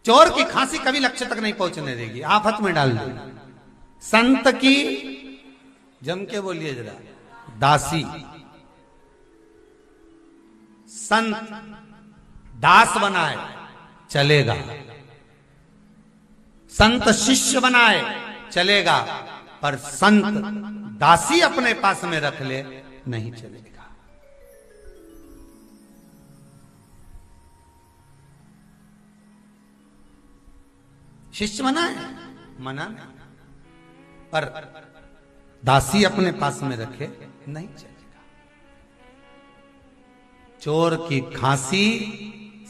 चोर की खांसी कभी लक्ष्य तक नहीं पहुंचने देगी, आफत में डाल देगी। संत की, जम के बोलिए जरा, दासी। संत दास बनाए चलेगा, संत शिष्य बनाए चलेगा, पर संत दासी अपने पास में रख ले नहीं चलेगा। शिष्य बनाए मना नहीं, पर दासी अपने पास में रखे नहीं चलेगा। चोर की खांसी,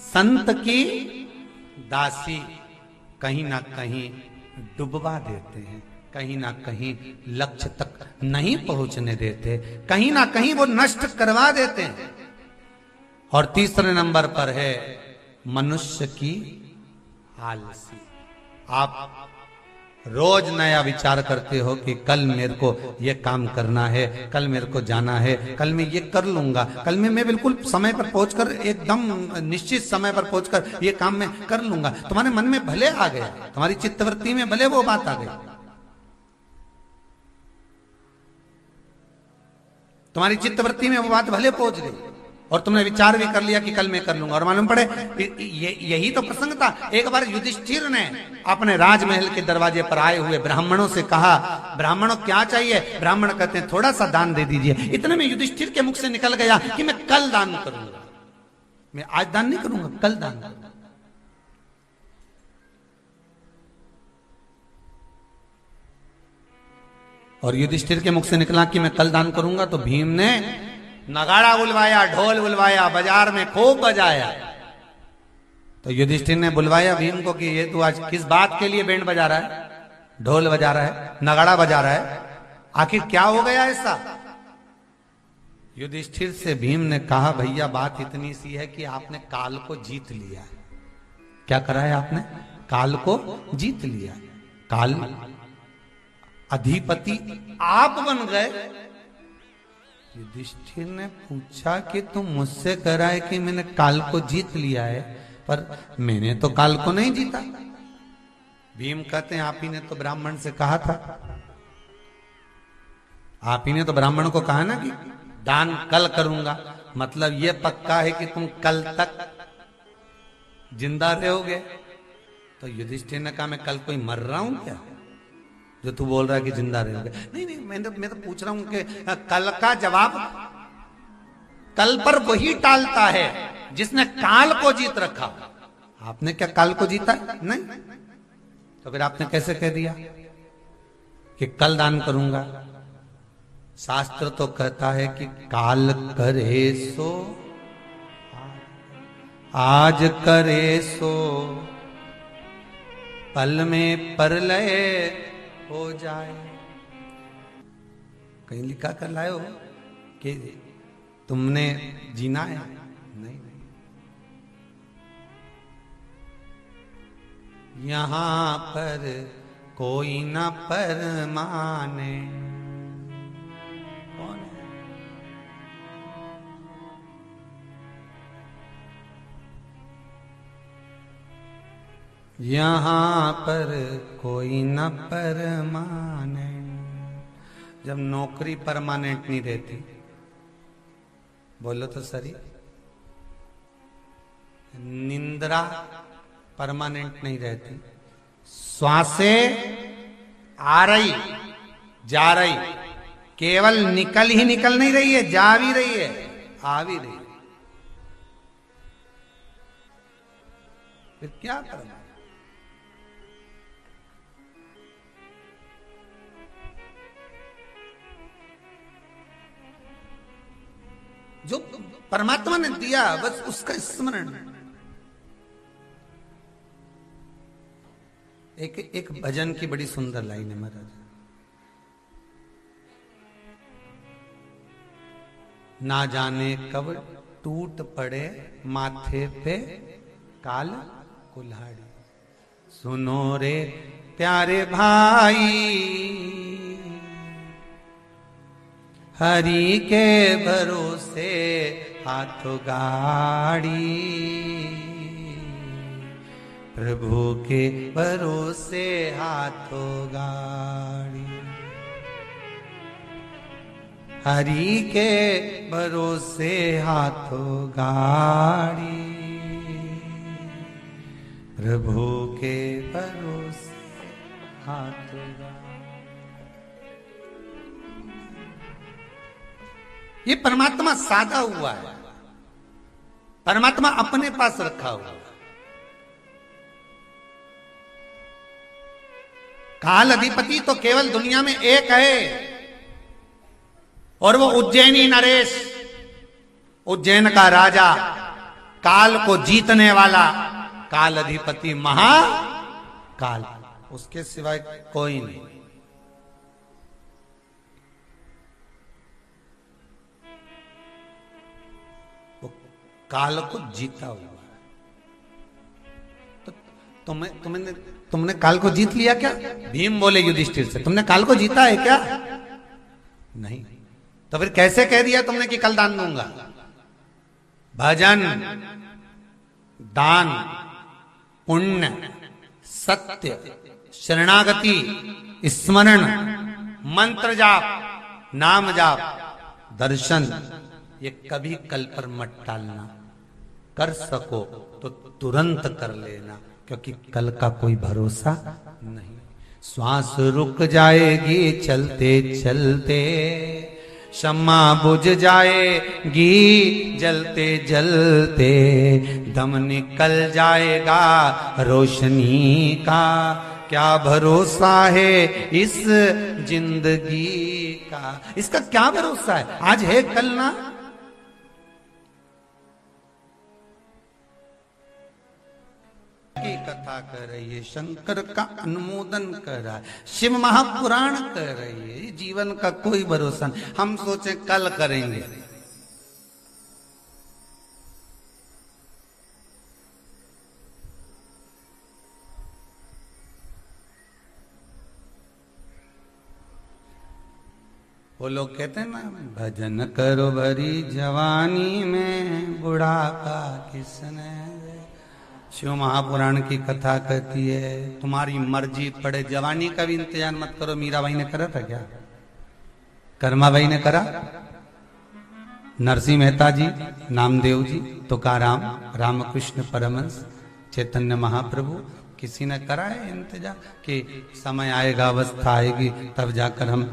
संत की दासी कहीं ना कहीं डुबवा देते हैं, कहीं ना कहीं लक्ष्य तक नहीं पहुंचने देते, कहीं ना कहीं वो नष्ट करवा देते हैं। और तीसरे नंबर पर है मनुष्य की आलसी। आप रोज नया विचार करते हो कि कल मेरे को ये काम करना है, कल मेरे को जाना है, कल मैं ये कर लूंगा, कल मैं बिल्कुल समय पर पहुंचकर, एकदम निश्चित समय पर पहुंचकर ये काम मैं कर लूंगा। तुम्हारे मन में भले आ गया, तुम्हारी चित्तवृत्ति में भले वो बात आ गई, तुम्हारी चित्तवृत्ति में वो बात भले पहुंच गई, और तुमने विचार भी कर लिया कि कल मैं कर लूंगा, और मालूम पड़े यही तो प्रसंग था। एक बार युधिष्ठिर ने अपने राजमहल के दरवाजे पर आए हुए ब्राह्मणों से कहा, ब्राह्मणों क्या चाहिए? ब्राह्मण कहते हैं थोड़ा सा दान दे दीजिए। इतने में युधिष्ठिर के मुख से निकल गया कि मैं कल दान करूंगा, मैं आज दान नहीं करूंगा, कल दान करूंगा। और युधिष्ठिर के मुख से निकला कि मैं कल दान करूंगा, तो भीम ने नगाड़ा बुलवाया, ढोल बुलवाया, बाजार में खूब बजाया। तो युधिष्ठिर ने बुलवाया भीम को कि ये तू आज किस बात के लिए बैंड बजा रहा है, ढोल बजा रहा है, नगाड़ा बजा रहा है, आखिर क्या हो गया ऐसा? युधिष्ठिर से भीम ने कहा, भैया बात इतनी सी है कि आपने काल को जीत लिया है। क्या करा है आपने? काल को जीत लिया। काल अधिपति आप बन गए। युधिष्ठिर ने पूछा कि तुम मुझसे कह रहा है कि मैंने काल को जीत लिया है, पर मैंने तो काल को नहीं जीता। भीम कहते हैं आप ही ने तो ब्राह्मण से कहा था, आप ही ने तो ब्राह्मण को कहा ना कि दान कल करूंगा, मतलब ये पक्का है कि तुम कल तक जिंदा रहोगे। तो युधिष्ठिर ने कहा मैं कल कोई मर रहा हूं क्या जो तू बोल रहा है कि जिंदा रहोगे? नहीं नहीं, मैं तो पूछ रहा हूं कि कल का जवाब कल पर वही टालता है जिसने काल को जीत रखा। आपने क्या काल को जीता? नहीं। तो फिर आपने कैसे कह दिया कि कल दान करूंगा? शास्त्र तो कहता है कि काल करे सो आज करे सो पल में परलय हो जाए। कहीं लिखा कर लाए हो कि तुमने जीना है? नहीं नहीं। यहां पर कोई न परमाने। कौन है? यहां पर कोई न परमाने। जब नौकरी परमानेंट नहीं रहती, बोलो तो सही, निंद्रा परमानेंट नहीं रहती, श्वासें आ रही जा रही, केवल निकल ही निकल नहीं रही है, जा भी रही है, आ भी रही है, फिर क्या करना? जो परमात्मा ने दिया बस उसका स्मरण। एक भजन की बड़ी सुंदर लाइन है महाराज। ना जाने कब टूट पड़े माथे पे काल कुल्हाड़ी। सुनो रे प्यारे भाई, हरि के भरोसे हाथ गाड़ी, प्रभु के भरोसे हाथों गाड़ी, हरि के भरोसे हाथों गाड़ी, प्रभु के भरोसे हाथों गाड़ी। ये परमात्मा साधा हुआ है, परमात्मा अपने पास रखा हुआ है। काल अधिपति तो केवल दुनिया में एक है, और वो उज्जैनी नरेश, उज्जैन का राजा, काल को जीतने वाला काल अधिपति महाकाल, उसके सिवाय कोई नहीं। वो काल को जीता हुआ है। तो तुमने काल को जीत लिया क्या? भीम बोले युधिष्ठिर से, तुमने काल को जीता है क्या? नहीं। तो फिर कैसे कह दिया तुमने कि कल दान दूंगा? भजन, दान, पुण्य, सत्य, शरणागति, स्मरण, मंत्र जाप, नाम जाप, दर्शन, ये कभी कल पर मत टालना। कर सको तो तुरंत कर लेना, क्योंकि कल का कोई भरोसा नहीं। श्वास रुक जाएगी चलते चलते, शम्मा बुझ जाएगी जलते जलते, दम निकल जाएगा रोशनी का, क्या भरोसा है इस जिंदगी का? इसका क्या भरोसा है? आज है कल ना। की कथा कर रही है, शंकर का अनुमोदन कर रहा है, शिव महापुराण कर रही है। जीवन का कोई भरोसा नहीं। हम सोचे कल करेंगे, वो लोग कहते हैं ना, भजन करो भरी जवानी में, बुढ़ापा किसने। शिव महापुराण की कथा कहती है तुम्हारी मर्जी पड़े, जवानी का भी इंतजार मत करो। मीराबाई ने करा था क्या? कर्माबाई ने करा? नरसिंह मेहता जी, नामदेव जी, तुकाराम, रामकृष्ण परमहंस, चैतन्य महाप्रभु, किसी ने करा है इंतजार कि समय आएगा, अवस्था आएगी, तब जाकर हम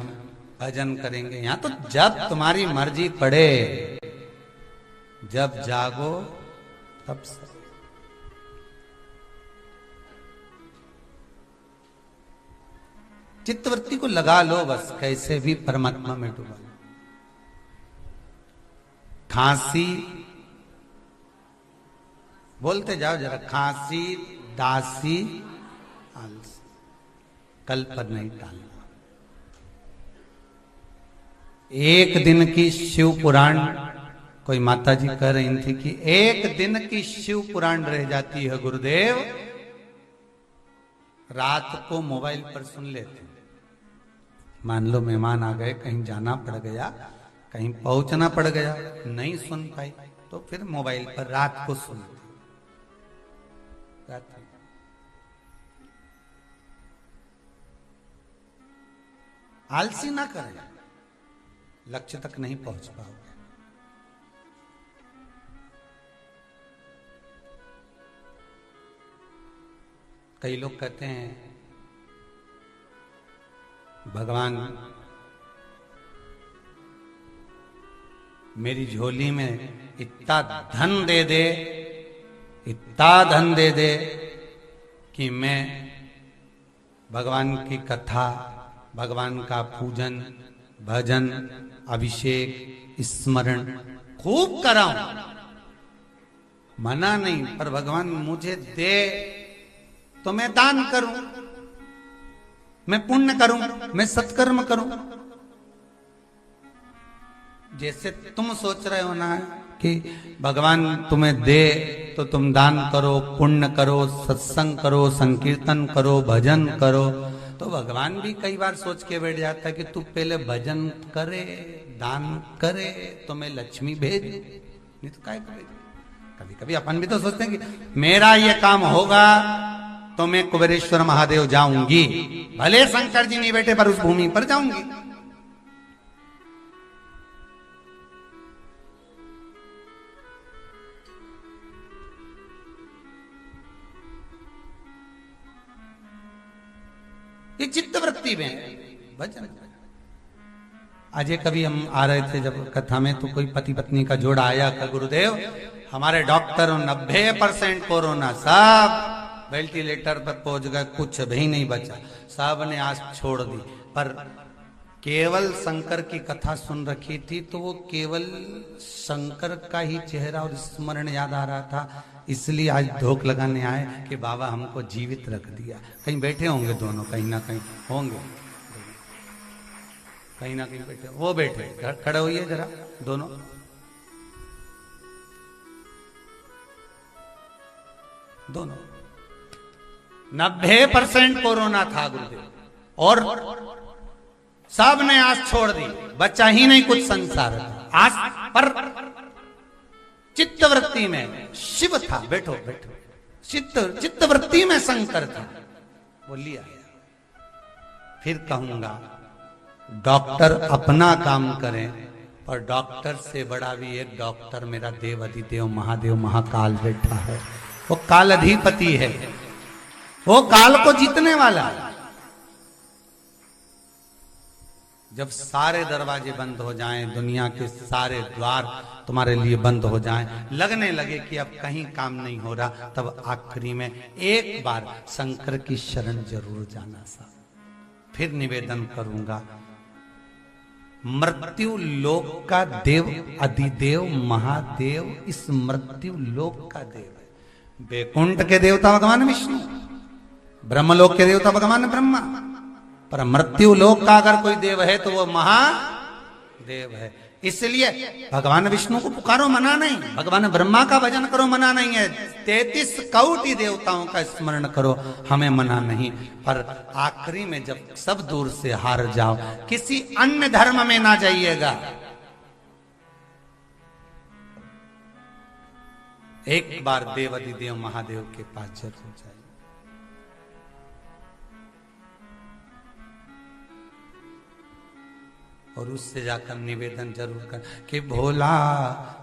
भजन करेंगे? यहां तो जब तुम्हारी मर्जी पड़े, जब जागो तब। चित्तवृत्ति को लगा लो बस, कैसे भी परमात्मा में डूबा। खांसी, बोलते जाओ जरा, खांसी, दासी, आलसी, कल पर नहीं टालना। एक दिन की शिव पुराण, कोई माता जी कह रही थी कि एक दिन की शिव पुराण रह जाती है गुरुदेव, रात को मोबाइल पर सुन लेते। मान लो मेहमान आ गए, कहीं जाना पड़ गया, कहीं पहुंचना पड़ गया, नहीं सुन पाई, तो फिर मोबाइल पर रात को सुनते। आलसी ना करें, लक्ष्य तक नहीं पहुंच पाओगे। कई लोग कहते हैं भगवान मेरी झोली में इतना धन दे दे, इतना धन दे दे कि मैं भगवान की कथा, भगवान का पूजन, भजन, अभिषेक, स्मरण खूब कराऊं। मना नहीं, पर भगवान मुझे दे तो मैं दान करूं, मैं पुण्य करूं, मैं सत्कर्म करूं। जैसे तुम सोच रहे हो ना कि भगवान तुम्हें दे तो तुम दान करो, पुण्य करो, सत्संग करो, संकीर्तन करो, भजन करो, तो भगवान भी कई बार सोच के बैठ जाता है कि तू पहले भजन करे, दान करे तो मैं लक्ष्मी भेज, नहीं तो काय करे। कभी कभी अपन भी तो सोचते हैं कि मेरा ये काम होगा तो मैं कुबेरेश्वर महादेव जाऊंगी, भले शंकर जी नहीं बैठे पर उस भूमि पर जाऊंगी। ये चित्तवृत्ति में भजन। आज कभी हम आ रहे थे जब कथा में, तो कोई पति पत्नी का जोड़ा आया कि गुरुदेव हमारे डॉक्टर 90% कोरोना, सब वेंटिलेटर पर पहुंच गए, कुछ भी नहीं बचा, सब ने आस छोड़ दी। पर केवल शंकर की कथा सुन रखी थी, तो वो केवल शंकर का ही चेहरा और स्मरण याद आ रहा था, इसलिए आज धोख लगाने आए कि बाबा हमको जीवित रख दिया। कहीं बैठे होंगे दोनों, कहीं ना कहीं होंगे, कहीं ना कहीं बैठे। वो बैठे, खड़े होइए जरा दोनों। दोनों 90% कोरोना था गुरुदेव, और सब ने आस छोड़ दी, बचा ही नहीं कुछ संसार आस पर। चित्तवृत्ति में शिव था, बैठो बैठो, चित्तवृत्ति में शंकर था, वो लिया। फिर कहूंगा डॉक्टर अपना काम करें, और डॉक्टर से बड़ा भी एक डॉक्टर मेरा देव अधिदेव महादेव महाकाल बैठा है। वो काल अधिपति है, वो काल को जीतने वाला है। जब सारे दरवाजे बंद हो जाएं, दुनिया के सारे द्वार तुम्हारे लिए बंद हो जाएं, लगने लगे कि अब कहीं काम नहीं हो रहा, तब आखिरी में एक बार शंकर की शरण जरूर जाना सा। फिर निवेदन करूंगा, मृत्यु लोक का देव अधिदेव महादेव इस मृत्यु लोक का देव है। वैकुंठ के देवता भगवान विष्णु, ब्रह्मलोक के देवता भगवान ब्रह्मा, पर मृत्यु लोक का अगर कोई देव है तो वो महादेव है। इसलिए भगवान विष्णु को पुकारो, मना नहीं, भगवान ब्रह्मा का भजन करो, मना नहीं है, 33 कोटि देवताओं का स्मरण करो, हमें मना नहीं। पर आखिरी में जब सब दूर से हार जाओ, किसी अन्य धर्म में ना जाइएगा, एक बार देव अधिदेव महादेव के पास जरूर जाइए। और उससे जाकर निवेदन जरूर कर कि भोला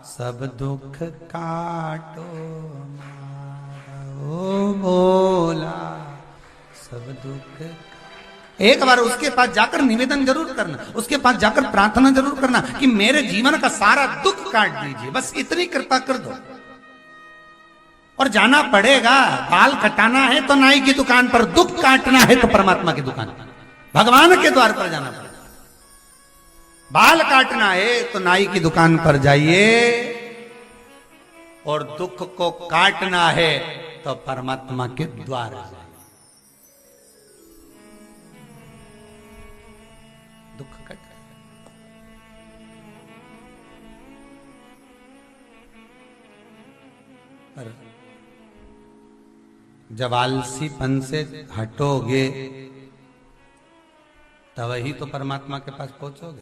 सब दुख काटो ओ भोला सब दुख। एक बार उसके पास जाकर निवेदन जरूर करना, उसके पास जाकर प्रार्थना जरूर करना कि मेरे जीवन का सारा दुख काट दीजिए, बस इतनी कृपा कर दो। और जाना पड़ेगा, बाल कटाना है तो नाई की दुकान पर, दुख काटना है तो परमात्मा की दुकान पर, भगवान के द्वार पर जाना पड़ेगा। बाल काटना है तो नाई की दुकान पर जाइए, और दुख को काटना है तो परमात्मा के द्वार जाइए। दुख कट पर जब आलसीपन से हटोगे तब ही तो परमात्मा के पास पहुंचोगे।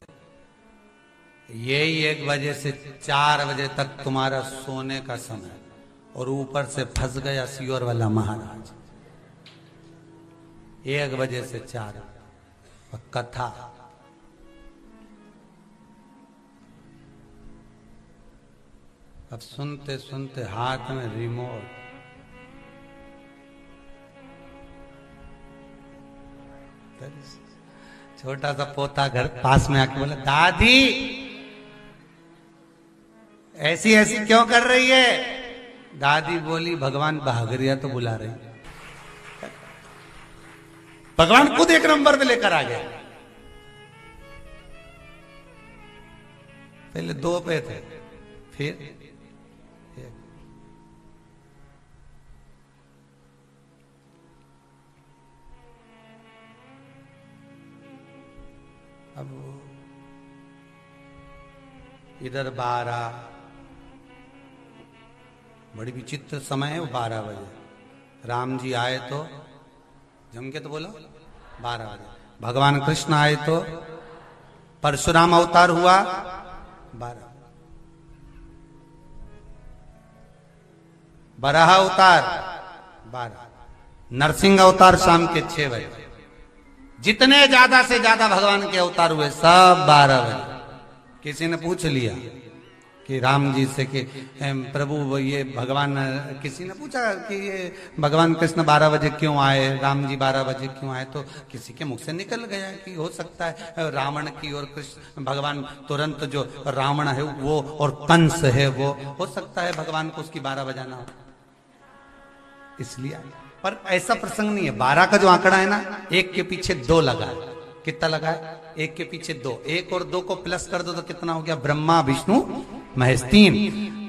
यही 1 बजे से 4 बजे तक तुम्हारा सोने का समय, और ऊपर से फंस गया सियोर वाला महाराज। 1 बजे से 4 और कथा, अब सुनते सुनते हाथ में रिमोट, छोटा सा पोता घर पास में आके बोला, दादी ऐसी ऐसी क्यों कर रही है? दादी बोली, भगवान भागरिया तो बुला रही। भगवान खुद 1 नंबर पे लेकर आ गया। पहले 2 पे थे, फिर 1। अब इधर 12, बड़ी विचित्र समय है वो, 12 बजे राम जी आए तो जम के तो बोलो 12 बजे, भगवान कृष्ण आए तो परशुराम अवतार हुआ 12, बराह अवतार 12, नरसिंह अवतार शाम के 6 बजे। जितने ज्यादा से ज्यादा भगवान के अवतार हुए सब 12 बजे। किसी ने पूछ लिया कि राम जी से कि प्रभु ये भगवान, किसी ने पूछा कि ये भगवान कृष्ण 12 बजे क्यों आए, राम जी 12 बजे क्यों आए, तो किसी के मुख से निकल गया कि हो सकता है रावण की और कृष्ण भगवान तुरंत, जो रावण है वो और कंस है वो, हो सकता है भगवान को उसकी 12 बजाना हो इसलिए। पर ऐसा प्रसंग नहीं है। 12 का जो आंकड़ा है ना, एक के पीछे 2 लगा है। कितना लगा है? एक के पीछे 2। 1 और 2 को प्लस कर दो तो कितना हो गया? ब्रह्मा विष्णु महेश 3।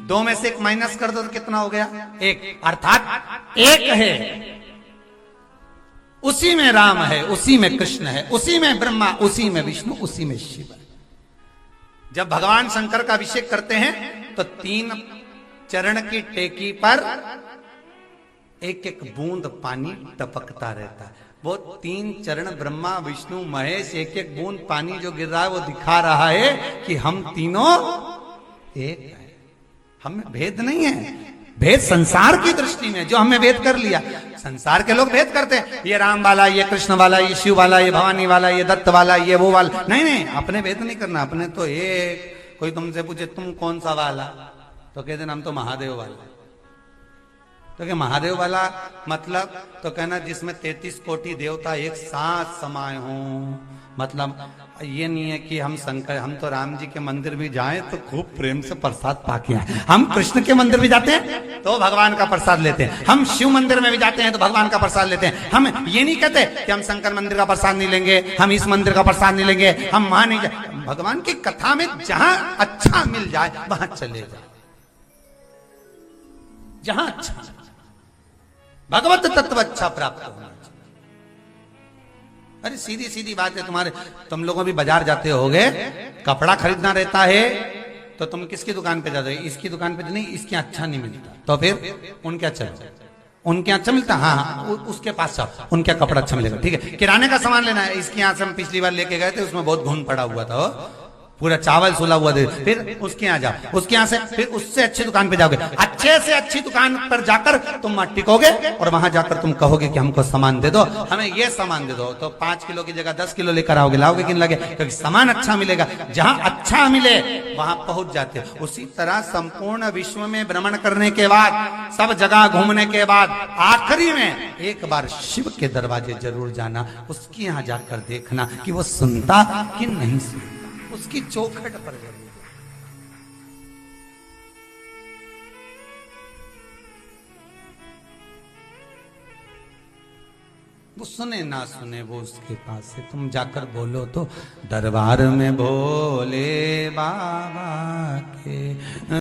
2 में से 1 माइनस कर दो तो कितना हो गया? 1। अर्थात 1 है, उसी में राम है, उसी में कृष्ण है, उसी में ब्रह्मा, उसी में विष्णु, उसी में शिव है। जब भगवान शंकर का अभिषेक करते हैं तो 3 चरण की टेकी पर एक एक बूंद पानी टपकता रहता है। वो 3 चरण ब्रह्मा विष्णु महेश, एक एक बूंद पानी जो गिर रहा है वो दिखा रहा है कि हम तीनों एक है। हमें भेद नहीं है। भेद संसार की दृष्टि में जो हमने भेद कर लिया। संसार के लोग भेद करते हैं, ये राम वाला, ये कृष्ण वाला, ये शिव वाला, ये भवानी वाला, ये दत्त वाला, ये वो वाला। नहीं नहीं, अपने भेद नहीं करना। अपने तो एक। कोई तुमसे पूछे तुम कौन सा वाला, तो कहते हम तो महादेव वाला। तो क्या महादेव वाला मतलब? तो कहना जिसमें 33 कोटि देवता एक साथ समाये हों। मतलब ये नहीं है कि हम शंकर, हम तो राम जी के मंदिर भी जाएं तो खूब प्रेम से प्रसाद पाके आए। हम कृष्ण के मंदिर भी जाते हैं तो भगवान का प्रसाद लेते हैं। हम शिव मंदिर में भी जाते हैं तो भगवान का प्रसाद लेते हैं। हम ये नहीं कहते कि हम शंकर मंदिर का प्रसाद नहीं लेंगे, हम इस मंदिर का प्रसाद नहीं लेंगे, हम वहां नहीं जाए। भगवान की कथा में जहां अच्छा मिल जाए वहां चले जाए, जहां अच्छा भगवत तत्व अच्छा प्राप्त होना चाहिए। अरे सीधी सीधी बात है। तुम लोगों भी बाजार जाते होगे, कपड़ा खरीदना रहता है तो तुम किसकी दुकान पे जाते हो? इसकी दुकान पे नहीं, इसके अच्छा नहीं मिलता तो फिर उनके अच्छा, उनके अच्छा मिलता, हाँ उसके पास जाओ, उनका कपड़ा अच्छा मिलेगा। ठीक है, किराने का सामान लेना है, इसके यहाँ से हम पिछली बार लेके गए थे, उसमें बहुत घुन पड़ा हुआ था, पूरा चावल सुला हुआ दे। फिर उसके यहाँ जाओ, उसके यहाँ से फिर उससे अच्छी दुकान पे जाओगे, अच्छे से अच्छी दुकान पर जाकर तुम टिकोगे और वहां जाकर तुम कहोगे कि हमको सामान दे दो, हमें ये सामान दे दो, तो 5 किलो की जगह 10 किलो लेकर आओगे, लाओगे कि नहीं लगे? क्योंकि सामान अच्छा मिलेगा। जहां अच्छा मिले वहां पहुंच जाते हो। उसी तरह संपूर्ण विश्व में भ्रमण करने के बाद, सब जगह घूमने के बाद, आखिरी में एक बार शिव के दरवाजे जरूर जाना, उसके यहाँ जाकर देखना कि वो सुनता कि नहीं सुनता, उसकी चौखट पर जरूर। वो सुने ना सुने वो उसके पास है। तुम जाकर बोलो तो दरबार में भोले बाबा के